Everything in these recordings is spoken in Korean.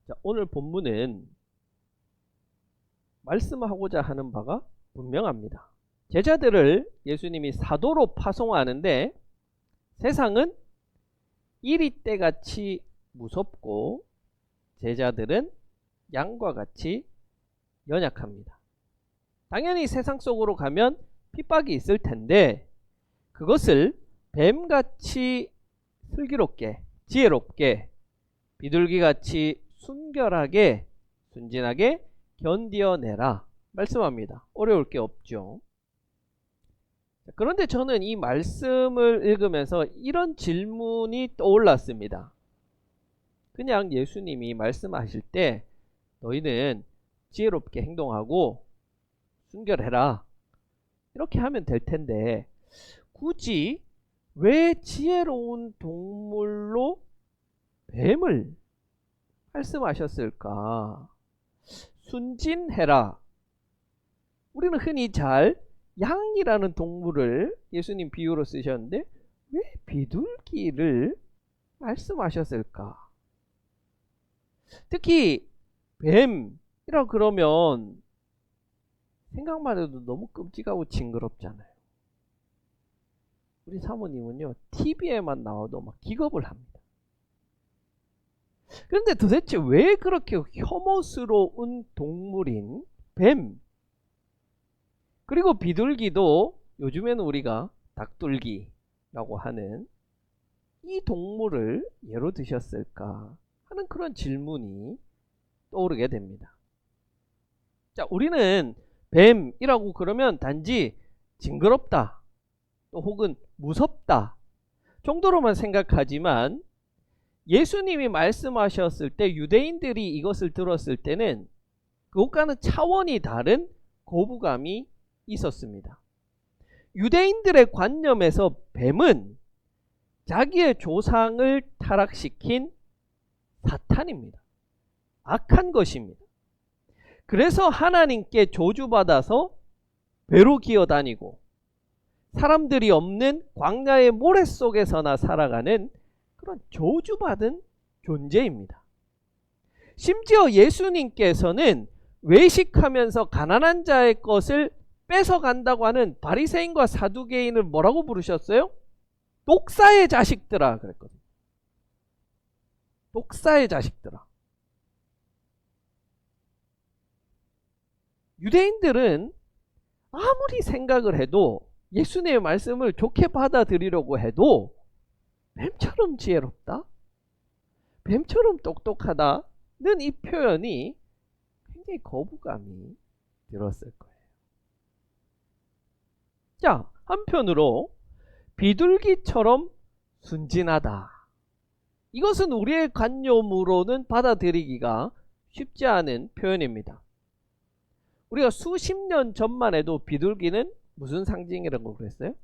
자, 오늘 본문은 말씀하고자 하는 바가 분명합니다. 제자들을 예수님이 사도로 파송하는데 세상은 이리떼같이 무섭고 제자들은 양과 같이 연약합니다. 당연히 세상 속으로 가면 핍박이 있을 텐데 그것을 뱀같이 슬기롭게 지혜롭게 비둘기같이 순결하게 순진하게 견디어내라 말씀합니다. 어려울 게 없죠. 그런데 저는 이 말씀을 읽으면서 이런 질문이 떠올랐습니다. 그냥 예수님이 말씀하실 때 너희는 지혜롭게 행동하고 순결해라 이렇게 하면 될 텐데 굳이 왜 지혜로운 동물로 뱀을 말씀하셨을까? 순진해라. 우리는 흔히 잘 양이라는 동물을 예수님 비유로 쓰셨는데 왜 비둘기를 말씀하셨을까? 특히 뱀이라 그러면 생각만 해도 너무 끔찍하고 징그럽잖아요. 우리 사모님은요 TV에만 나와도 막 기겁을 합니다. 그런데 도대체 왜 그렇게 혐오스러운 동물인 뱀 그리고 비둘기도 요즘에는 우리가 닭둘기라고 하는 이 동물을 예로 드셨을까 하는 그런 질문이 떠오르게 됩니다. 자, 우리는 뱀이라고 그러면 단지 징그럽다 또 혹은 무섭다 정도로만 생각하지만 예수님이 말씀하셨을 때 유대인들이 이것을 들었을 때는 그것과는 차원이 다른 거부감이 있었습니다. 유대인들의 관념에서 뱀은 자기의 조상을 타락시킨 사탄입니다. 악한 것입니다. 그래서 하나님께 저주받아서 배로 기어다니고 사람들이 없는 광야의 모래 속에서나 살아가는 그런 저주받은 존재입니다. 심지어 예수님께서는 외식하면서 가난한 자의 것을 뺏어간다고 하는 바리새인과 사두개인을 뭐라고 부르셨어요? 독사의 자식들아 그랬거든요. 독사의 자식들아. 유대인들은 아무리 생각을 해도 예수님의 말씀을 좋게 받아들이려고 해도 뱀처럼 지혜롭다? 뱀처럼 똑똑하다는 이 표현이 굉장히 거부감이 들었을 거예요. 자, 한편으로 비둘기처럼 순진하다. 이것은 우리의 관념으로는 받아들이기가 쉽지 않은 표현입니다. 우리가 수십 년 전만 해도 비둘기는 무슨 상징이라고 그랬어요?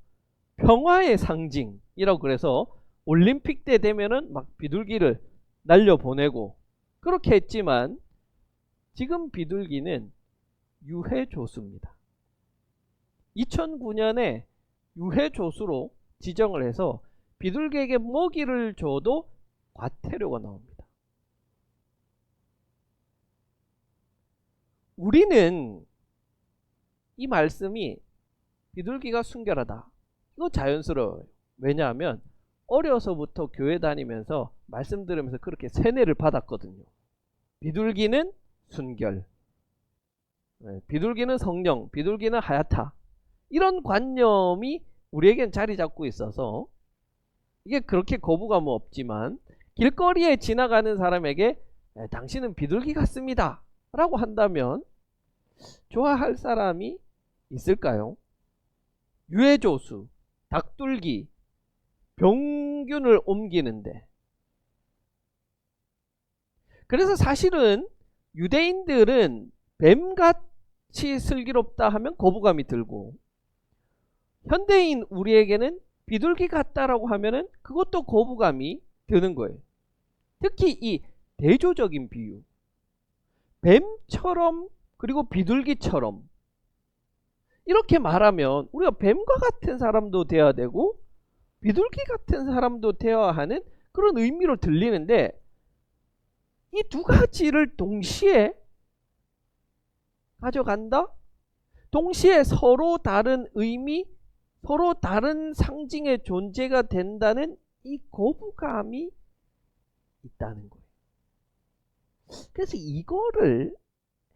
평화의 상징이라고 그래서 올림픽 때 되면은 막 비둘기를 날려보내고 그렇게 했지만 지금 비둘기는 유해조수입니다. 2009년에 유해조수로 지정을 해서 비둘기에게 먹이를 줘도 과태료가 나옵니다. 우리는 이 말씀이 비둘기가 순결하다. 이거 자연스러워요. 왜냐하면 어려서부터 교회 다니면서 말씀 들으면서 그렇게 세뇌를 받았거든요. 비둘기는 순결, 비둘기는 성령, 비둘기는 하얗다. 이런 관념이 우리에겐 자리 잡고 있어서 이게 그렇게 거부감은 없지만 길거리에 지나가는 사람에게 당신은 비둘기 같습니다 라고 한다면 좋아할 사람이 있을까요? 유해조수, 닭둘기, 병균을 옮기는데 그래서 사실은 유대인들은 뱀같이 슬기롭다 하면 거부감이 들고 현대인 우리에게는 비둘기 같다라고 하면은 그것도 거부감이 드는 거예요. 특히 이 대조적인 비유 뱀처럼 그리고 비둘기처럼 이렇게 말하면 우리가 뱀과 같은 사람도 돼야 되고 비둘기 같은 사람도 되어야 하는 그런 의미로 들리는데 이 두 가지를 동시에 가져간다? 동시에 서로 다른 의미, 서로 다른 상징의 존재가 된다는 이 거부감이 있다는 거예요. 그래서 이거를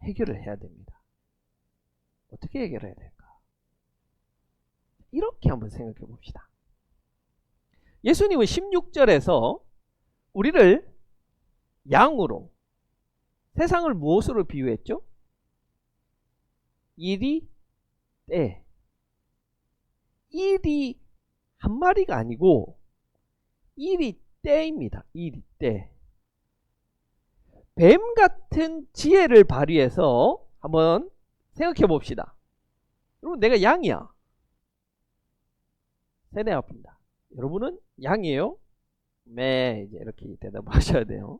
해결을 해야 됩니다. 어떻게 해결해야 될까? 이렇게 한번 생각해 봅시다. 예수님은 16절에서 우리를 양으로, 세상을 무엇으로 비유했죠? 일이 때. 일이 한 마리가 아니고 일이 때입니다. 일이 때. 뱀 같은 지혜를 발휘해서 한번 생각해 봅시다. 여러분, 내가 양이야. 세네 앞입니다. 여러분은 양이에요? 네, 이제 이렇게 대답하셔야 돼요.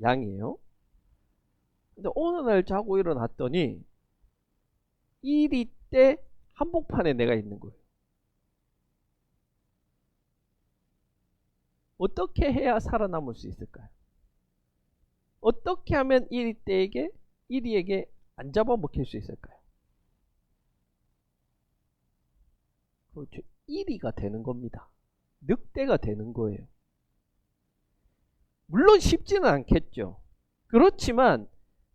양이에요. 근데 어느 날 자고 일어났더니 일이 때 한복판에 내가 있는 거예요. 어떻게 해야 살아남을 수 있을까요? 어떻게 하면 이리에게 안 잡아먹힐 수 있을까요? 그렇죠. 이리가 되는 겁니다. 늑대가 되는 거예요. 물론 쉽지는 않겠죠. 그렇지만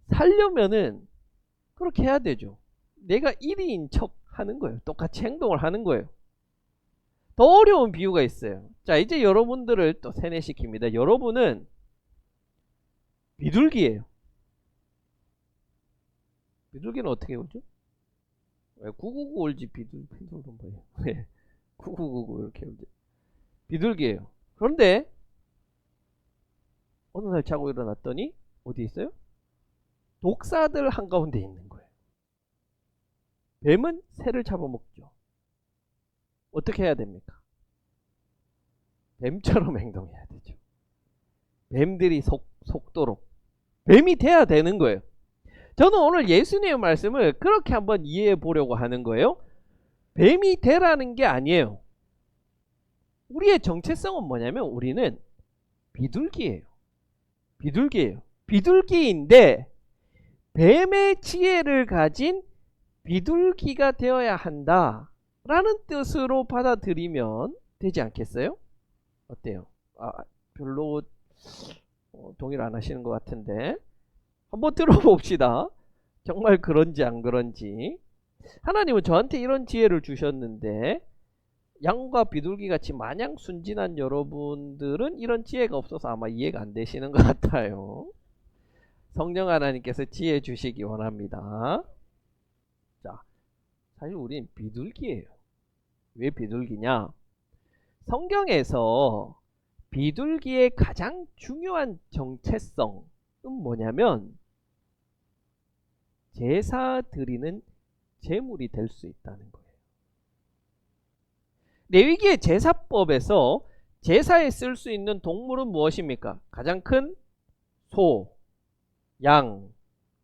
살려면은 그렇게 해야 되죠. 내가 1위인 척 하는 거예요. 똑같이 행동을 하는 거예요. 더 어려운 비유가 있어요. 자, 이제 여러분들을 또 세뇌시킵니다. 여러분은 비둘기예요. 비둘기는 어떻게 울죠? 999 울지 비둘기는 뭐예요? 네, 9999 이렇게 울죠. 비둘기예요. 그런데 어느 날 자고 일어났더니 어디 있어요? 독사들 한가운데 있는 거예요. 뱀은 새를 잡아먹죠. 어떻게 해야 됩니까? 뱀처럼 행동해야 되죠. 뱀들이 속도록 뱀이 돼야 되는 거예요. 저는 오늘 예수님의 말씀을 그렇게 한번 이해해 보려고 하는 거예요. 뱀이 되라는 게 아니에요. 우리의 정체성은 뭐냐면 우리는 비둘기예요. 비둘기예요. 비둘기인데 뱀의 지혜를 가진 비둘기가 되어야 한다 라는 뜻으로 받아들이면 되지 않겠어요? 어때요? 별로 동의를 안 하시는 것 같은데 한번 들어봅시다. 정말 그런지 안 그런지. 하나님은 저한테 이런 지혜를 주셨는데 양과 비둘기 같이 마냥 순진한 여러분들은 이런 지혜가 없어서 아마 이해가 안 되시는 것 같아요. 성령 하나님께서 지혜 주시기 원합니다. 자, 사실 우린 비둘기예요. 왜 비둘기냐? 성경에서 비둘기의 가장 중요한 정체성은 뭐냐면 제사 드리는 제물이 될 수 있다는 거예요. 레위기의 제사법에서 제사에 쓸 수 있는 동물은 무엇입니까? 가장 큰 소, 양,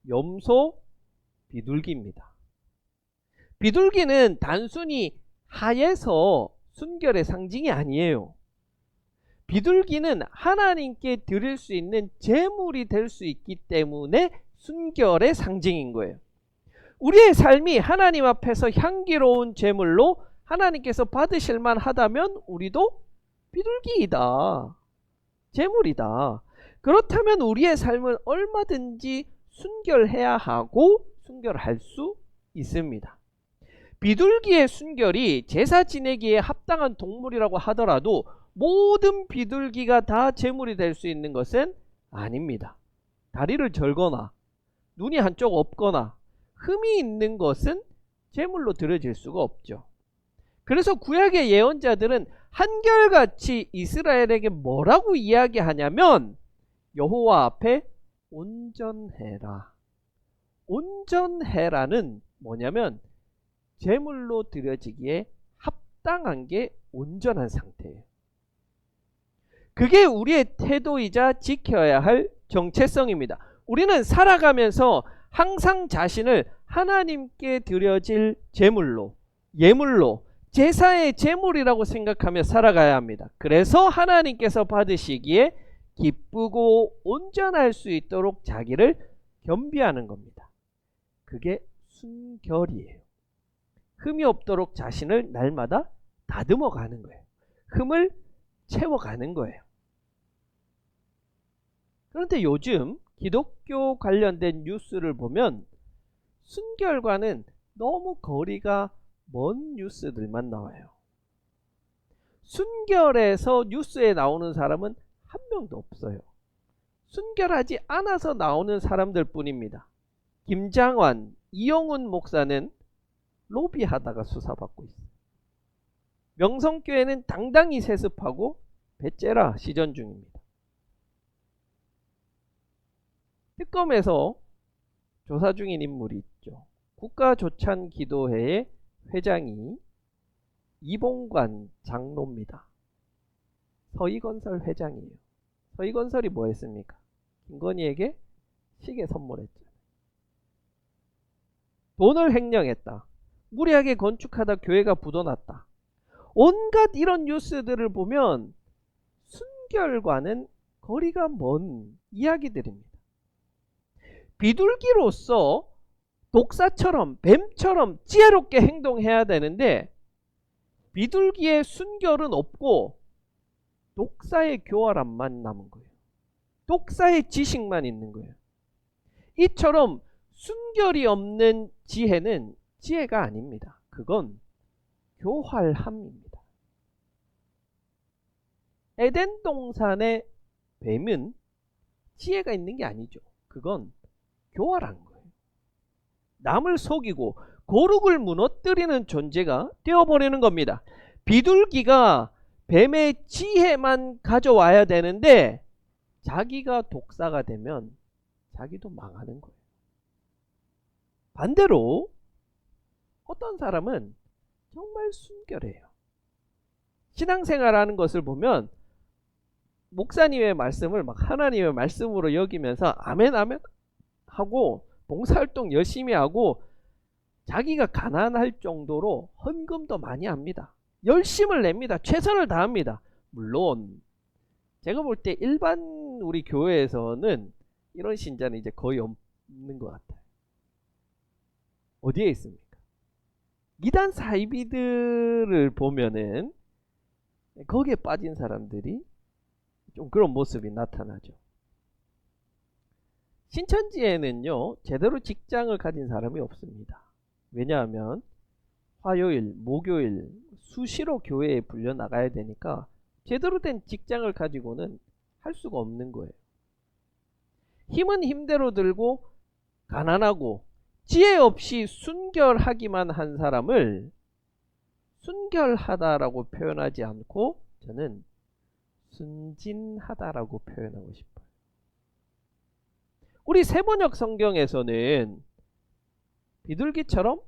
염소, 비둘기입니다. 비둘기는 단순히 하에서 순결의 상징이 아니에요. 비둘기는 하나님께 드릴 수 있는 제물이 될 수 있기 때문에 순결의 상징인 거예요. 우리의 삶이 하나님 앞에서 향기로운 제물로 하나님께서 받으실 만하다면 우리도 비둘기이다. 제물이다. 그렇다면 우리의 삶은 얼마든지 순결해야 하고 순결할 수 있습니다. 비둘기의 순결이 제사 지내기에 합당한 동물이라고 하더라도 모든 비둘기가 다 제물이 될 수 있는 것은 아닙니다. 다리를 절거나 눈이 한쪽 없거나 흠이 있는 것은 제물로 드려질 수가 없죠. 그래서 구약의 예언자들은 한결같이 이스라엘에게 뭐라고 이야기하냐면 여호와 앞에 온전해라. 온전해라는 뭐냐면 제물로 드려지기에 합당한 게 온전한 상태예요. 그게 우리의 태도이자 지켜야 할 정체성입니다. 우리는 살아가면서 항상 자신을 하나님께 드려질 제물로, 예물로, 제사의 제물이라고 생각하며 살아가야 합니다. 그래서 하나님께서 받으시기에 기쁘고 온전할 수 있도록 자기를 겸비하는 겁니다. 그게 순결이에요. 흠이 없도록 자신을 날마다 다듬어 가는 거예요. 흠을 채워가는 거예요. 그런데 요즘 기독교 관련된 뉴스를 보면 순결과는 너무 거리가 먼 뉴스들만 나와요. 순결해서 뉴스에 나오는 사람은 한 명도 없어요. 순결하지 않아서 나오는 사람들 뿐입니다. 김장환, 이영훈 목사는 로비하다가 수사받고 있어요. 명성교회는 당당히 세습하고 배째라 시전 중입니다. 특검에서 조사 중인 인물이 있죠. 국가조찬기도회의 회장이 이봉관 장로입니다. 서희건설 회장이에요. 서희건설이 뭐 했습니까? 김건희에게 시계 선물했죠. 돈을 횡령했다. 무리하게 건축하다 교회가 부도났다. 온갖 이런 뉴스들을 보면 순결과는 거리가 먼 이야기들입니다. 비둘기로서 독사처럼 뱀처럼 지혜롭게 행동해야 되는데 비둘기의 순결은 없고 독사의 교활함만 남은 거예요. 독사의 지식만 있는 거예요. 이처럼 순결이 없는 지혜는 지혜가 아닙니다. 그건 교활함입니다. 에덴 동산의 뱀은 지혜가 있는 게 아니죠. 그건 교활한 거예요. 남을 속이고 고룩을 무너뜨리는 존재가 되어버리는 겁니다. 비둘기가 뱀의 지혜만 가져와야 되는데 자기가 독사가 되면 자기도 망하는 거예요. 반대로 어떤 사람은 정말 순결해요. 신앙생활하는 것을 보면 목사님의 말씀을 막 하나님의 말씀으로 여기면서 아멘 아멘 하고 봉사활동 열심히 하고 자기가 가난할 정도로 헌금도 많이 합니다. 열심을 냅니다. 최선을 다합니다. 물론 제가 볼 때 일반 우리 교회에서는 이런 신자는 이제 거의 없는 것 같아요. 어디에 있습니까? 이단 사이비들을 보면은 거기에 빠진 사람들이 좀 그런 모습이 나타나죠. 신천지에는요 제대로 직장을 가진 사람이 없습니다. 왜냐하면 화요일, 목요일 수시로 교회에 불려 나가야 되니까 제대로 된 직장을 가지고는 할 수가 없는 거예요. 힘은 힘대로 들고 가난하고 지혜 없이 순결하기만 한 사람을 순결하다라고 표현하지 않고 저는 순진하다라고 표현하고 싶어요. 우리 세번역 성경에서는 비둘기처럼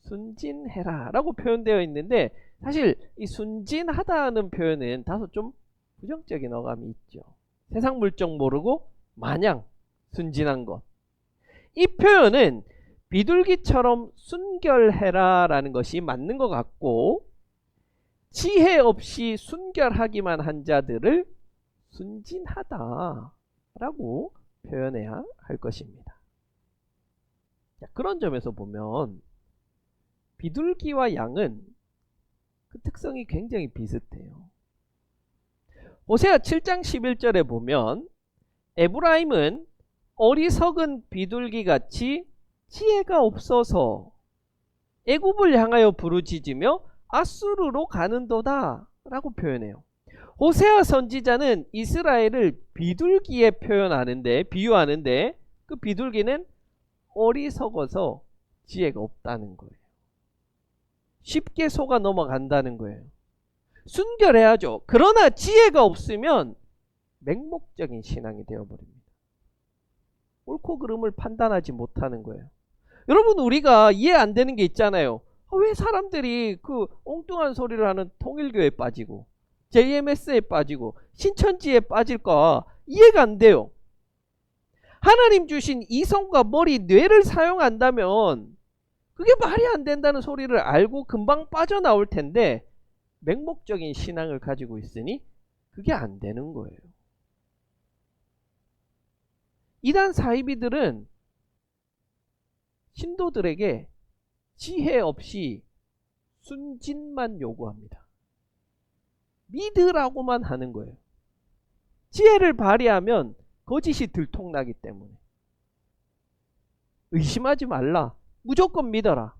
순진해라 라고 표현되어 있는데 사실 이 순진하다는 표현은 다소 좀 부정적인 어감이 있죠. 세상 물정 모르고 마냥 순진한 것. 이 표현은 비둘기처럼 순결해라 라는 것이 맞는 것 같고 지혜 없이 순결하기만 한 자들을 순진하다 라고 표현해야 할 것입니다. 자, 그런 점에서 보면 비둘기와 양은 그 특성이 굉장히 비슷해요. 호세아 7장 11절에 보면 에브라임은 어리석은 비둘기같이 지혜가 없어서 애굽을 향하여 부르짖으며 아수르로 가는도다 라고 표현해요. 호세아 선지자는 이스라엘을 비둘기에 비유하는데 그 비둘기는 어리석어서 지혜가 없다는 거예요. 쉽게 속아 넘어간다는 거예요. 순결해야죠. 그러나 지혜가 없으면 맹목적인 신앙이 되어버립니다. 옳고 그름을 판단하지 못하는 거예요. 여러분 우리가 이해 안 되는 게 있잖아요. 왜 사람들이 그 엉뚱한 소리를 하는 통일교에 빠지고 JMS에 빠지고 신천지에 빠질까 이해가 안 돼요. 하나님 주신 이성과 머리, 뇌를 사용한다면 그게 말이 안 된다는 소리를 알고 금방 빠져나올 텐데 맹목적인 신앙을 가지고 있으니 그게 안 되는 거예요. 이단 사이비들은 신도들에게 지혜 없이 순진만 요구합니다. 믿으라고만 하는 거예요. 지혜를 발휘하면 거짓이 들통나기 때문에. 의심하지 말라. 무조건 믿어라.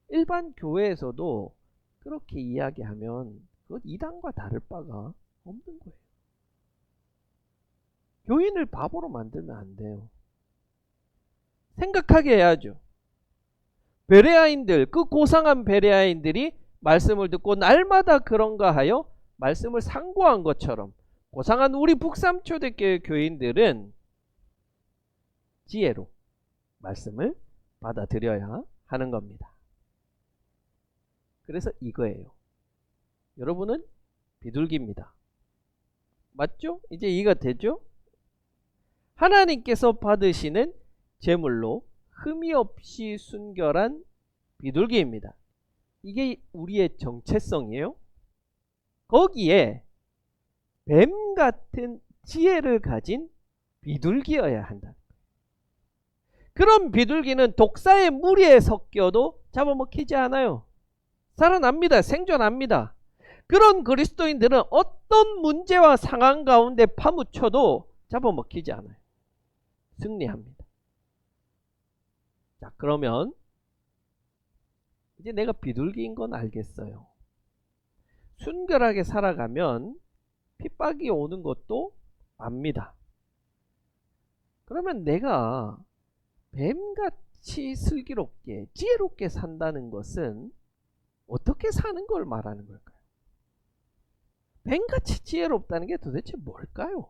일반 교회에서도 그렇게 이야기하면 그건 이단과 다를 바가 없는 거예요. 교인을 바보로 만들면 안 돼요. 생각하게 해야죠. 베레아인들, 그 고상한 베레아인들이 말씀을 듣고 날마다 그런가 하여 말씀을 상고한 것처럼 고상한 우리 북삼초대교회 교인들은 지혜로 말씀을 받아들여야 하는 겁니다. 그래서 이거예요. 여러분은 비둘기입니다. 맞죠? 이제 이해가 되죠? 하나님께서 받으시는 제물로 흠이 없이 순결한 비둘기입니다. 이게 우리의 정체성이에요. 거기에 뱀 같은 지혜를 가진 비둘기여야 한다. 그런 비둘기는 독사의 무리에 섞여도 잡아먹히지 않아요. 살아납니다. 생존합니다. 그런 그리스도인들은 어떤 문제와 상황 가운데 파묻혀도 잡아먹히지 않아요. 승리합니다. 자, 그러면 이제 내가 비둘기인 건 알겠어요. 순결하게 살아가면 핍박이 오는 것도 압니다. 그러면 내가 뱀같이 슬기롭게 지혜롭게 산다는 것은 어떻게 사는 걸 말하는 걸까요? 뱀같이 지혜롭다는 게 도대체 뭘까요?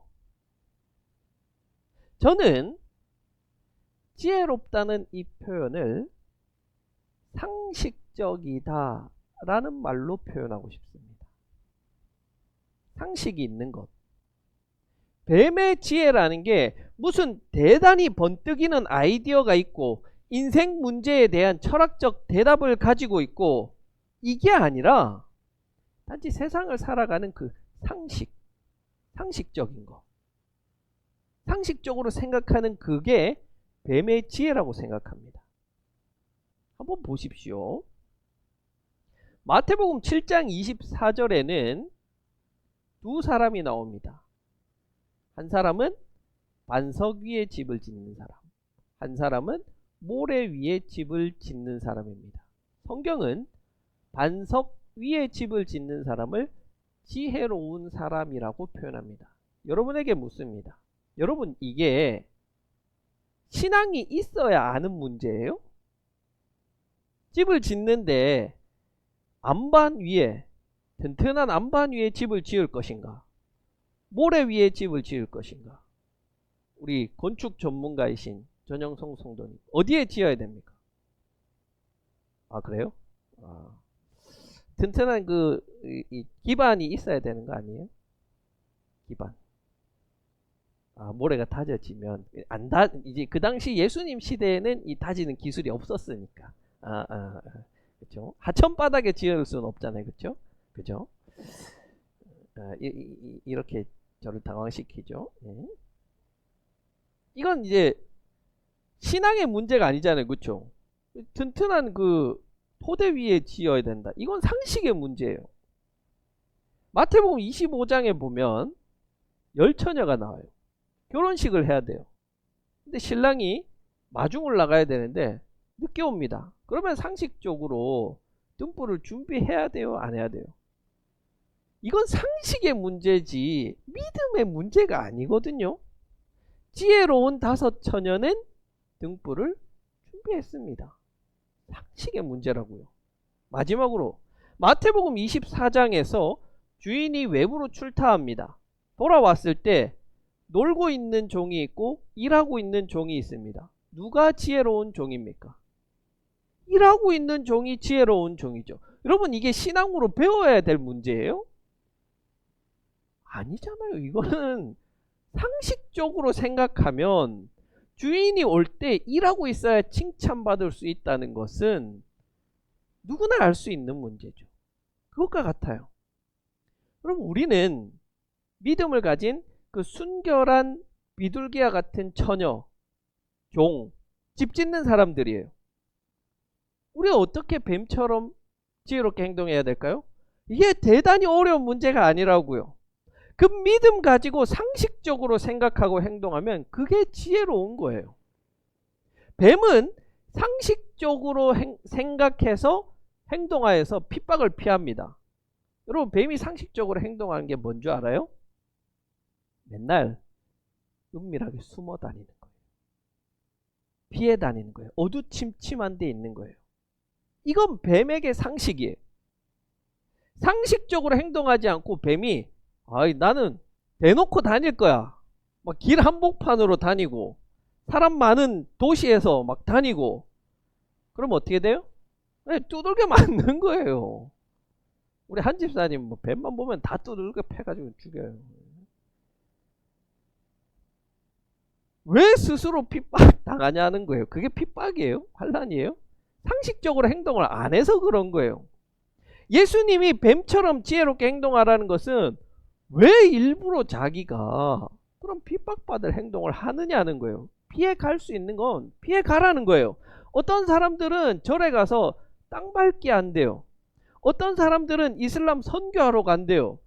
저는 지혜롭다는 이 표현을 상식적이다 라는 말로 표현하고 싶습니다. 상식이 있는 것. 뱀의 지혜라는 게 무슨 대단히 번뜩이는 아이디어가 있고 인생 문제에 대한 철학적 대답을 가지고 있고 이게 아니라 단지 세상을 살아가는 그 상식적인 거. 상식적으로 생각하는 그게 뱀의 지혜라고 생각합니다. 한번 보십시오. 마태복음 7장 24절에는 두 사람이 나옵니다. 한 사람은 반석 위에 집을 짓는 사람, 한 사람은 모래 위에 집을 짓는 사람입니다. 성경은 반석 위에 집을 짓는 사람을 지혜로운 사람이라고 표현합니다. 여러분에게 묻습니다. 여러분, 이게 신앙이 있어야 아는 문제예요? 집을 짓는데 안반 위에, 튼튼한 안반 위에 집을 지을 것인가? 모래 위에 집을 지을 것인가? 우리 건축 전문가이신 전영성 성도님, 어디에 지어야 됩니까? 아, 그래요? 튼튼한 이 기반이 있어야 되는 거 아니에요? 기반. 모래가 다져지면 이제 그 당시 예수님 시대에는 이 다지는 기술이 없었으니까. 그렇죠. 하천 바닥에 지을 수는 없잖아요, 그렇죠? 그죠? 이렇게 저를 당황시키죠. 예. 이건 이제 신앙의 문제가 아니잖아요, 그렇죠? 튼튼한 그 토대 위에 지어야 된다. 이건 상식의 문제예요. 마태복음 25장에 보면 열처녀가 나와요. 결혼식을 해야 돼요. 근데 신랑이 마중을 나가야 되는데 늦게 옵니다. 그러면 상식적으로 등불을 준비해야 돼요, 안 해야 돼요? 이건 상식의 문제지 믿음의 문제가 아니거든요. 지혜로운 다섯 처녀는 등불을 준비했습니다. 상식의 문제라고요. 마지막으로 마태복음 24장에서 주인이 외부로 출타합니다. 돌아왔을 때 놀고 있는 종이 있고 일하고 있는 종이 있습니다. 누가 지혜로운 종입니까? 일하고 있는 종이 지혜로운 종이죠. 여러분, 이게 신앙으로 배워야 될 문제예요? 아니잖아요. 이거는 상식적으로 생각하면 주인이 올 때 일하고 있어야 칭찬받을 수 있다는 것은 누구나 알 수 있는 문제죠. 그것과 같아요. 그럼 우리는 믿음을 가진 그 순결한 비둘기와 같은 처녀, 종, 집 짓는 사람들이에요. 우리가 어떻게 뱀처럼 지혜롭게 행동해야 될까요? 이게 대단히 어려운 문제가 아니라고요. 그 믿음 가지고 상식적으로 생각하고 행동하면 그게 지혜로운 거예요. 뱀은 상식적으로 생각해서 행동하여서 핍박을 피합니다. 여러분, 뱀이 상식적으로 행동하는 게 뭔 줄 알아요? 맨날 은밀하게 숨어 다니는 거예요. 피해 다니는 거예요. 어두침침한 데 있는 거예요. 이건 뱀에게 상식이에요. 상식적으로 행동하지 않고 뱀이 나는 대놓고 다닐 거야. 막 길 한복판으로 다니고 사람 많은 도시에서 막 다니고 그럼 어떻게 돼요? 네, 두들겨 맞는 거예요. 우리 한 집사님 뭐 뱀만 보면 다 두들겨 패가지고 죽여요. 왜 스스로 핍박 당하냐는 거예요. 그게 핍박이에요? 환난이에요? 상식적으로 행동을 안 해서 그런 거예요. 예수님이 뱀처럼 지혜롭게 행동하라는 것은 왜 일부러 자기가 그런 핍박받을 행동을 하느냐는 거예요. 피해 갈 수 있는 건 피해 가라는 거예요. 어떤 사람들은 절에 가서 땅 밟기 안 돼요. 어떤 사람들은 이슬람 선교하러 간대요.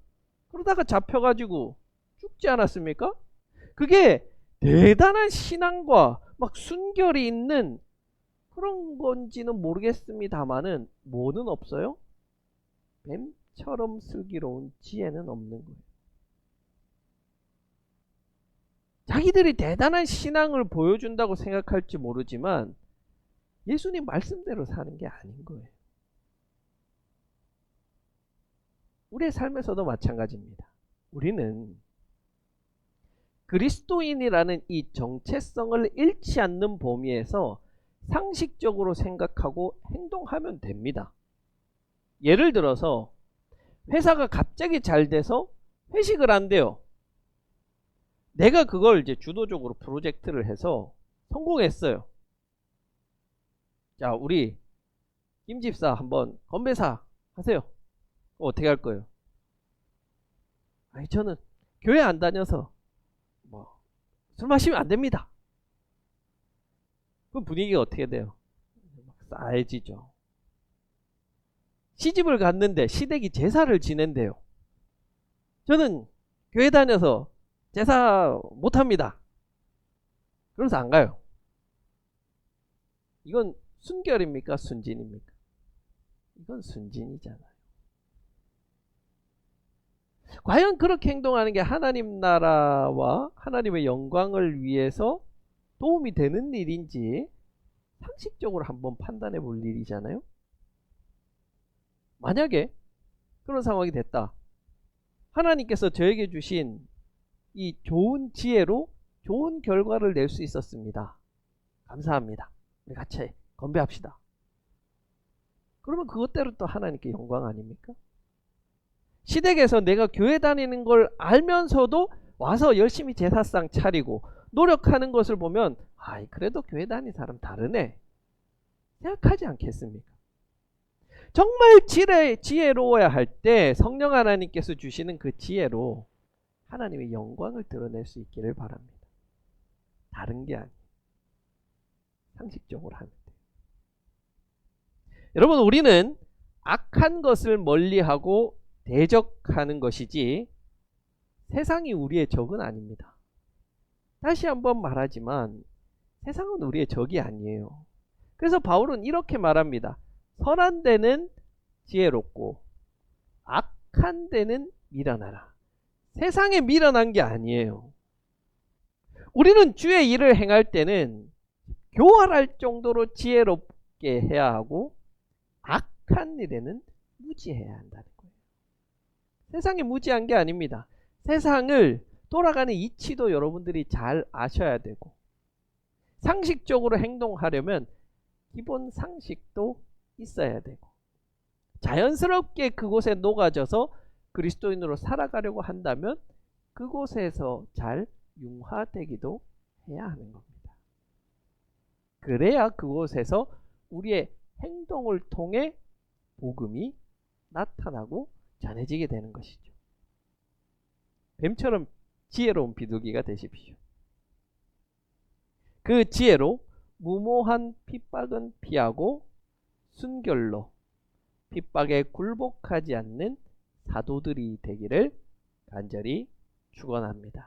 그러다가 잡혀가지고 죽지 않았습니까? 그게 대단한 신앙과 막 순결이 있는 그런 건지는 모르겠습니다만은 뭐는 없어요? 뱀처럼 슬기로운 지혜는 없는 거예요. 자기들이 대단한 신앙을 보여준다고 생각할지 모르지만 예수님 말씀대로 사는 게 아닌 거예요. 우리의 삶에서도 마찬가지입니다. 우리는 그리스도인이라는 이 정체성을 잃지 않는 범위에서 상식적으로 생각하고 행동하면 됩니다. 예를 들어서 회사가 갑자기 잘 돼서 회식을 한대요. 내가 그걸 이제 주도적으로 프로젝트를 해서 성공했어요. 자, 우리 김 집사 한번 건배사 하세요. 어떻게 할 거예요? 저는 교회 안 다녀서 술 마시면 안 됩니다. 그럼 분위기가 어떻게 돼요? 싸해지죠. 시집을 갔는데 시댁이 제사를 지낸대요. 저는 교회 다녀서 제사 못합니다. 그래서 안 가요. 이건 순결입니까? 순진입니까? 이건 순진이잖아요. 과연 그렇게 행동하는 게 하나님 나라와 하나님의 영광을 위해서 도움이 되는 일인지 상식적으로 한번 판단해 볼 일이잖아요. 만약에 그런 상황이 됐다. 하나님께서 저에게 주신 이 좋은 지혜로 좋은 결과를 낼 수 있었습니다. 감사합니다. 우리 같이 건배합시다. 그러면 그것대로 또 하나님께 영광 아닙니까? 시댁에서 내가 교회 다니는 걸 알면서도 와서 열심히 제사상 차리고 노력하는 것을 보면 그래도 교회 다니는 사람 다르네 생각하지 않겠습니까? 정말 지혜로워야 할 때 성령 하나님께서 주시는 그 지혜로 하나님의 영광을 드러낼 수 있기를 바랍니다. 다른 게 아니에요. 상식적으로 하면 돼요. 여러분, 우리는 악한 것을 멀리하고 대적하는 것이지 세상이 우리의 적은 아닙니다. 다시 한번 말하지만 세상은 우리의 적이 아니에요. 그래서 바울은 이렇게 말합니다. 선한 데는 지혜롭고 악한 데는 미련하라. 세상에 미련한 게 아니에요. 우리는 주의 일을 행할 때는 교활할 정도로 지혜롭게 해야 하고 악한 일에는 무지해야 한다는 거예요. 세상이 무지한 게 아닙니다. 세상을 돌아가는 이치도 여러분들이 잘 아셔야 되고 상식적으로 행동하려면 기본 상식도 있어야 되고 자연스럽게 그곳에 녹아져서 그리스도인으로 살아가려고 한다면 그곳에서 잘 융화되기도 해야 하는 겁니다. 그래야 그곳에서 우리의 행동을 통해 복음이 나타나고 전해지게 되는 것이죠. 뱀처럼 지혜로운 비둘기가 되십시오. 그 지혜로 무모한 핍박은 피하고 순결로 핍박에 굴복하지 않는 사도들이 되기를 간절히 축원합니다.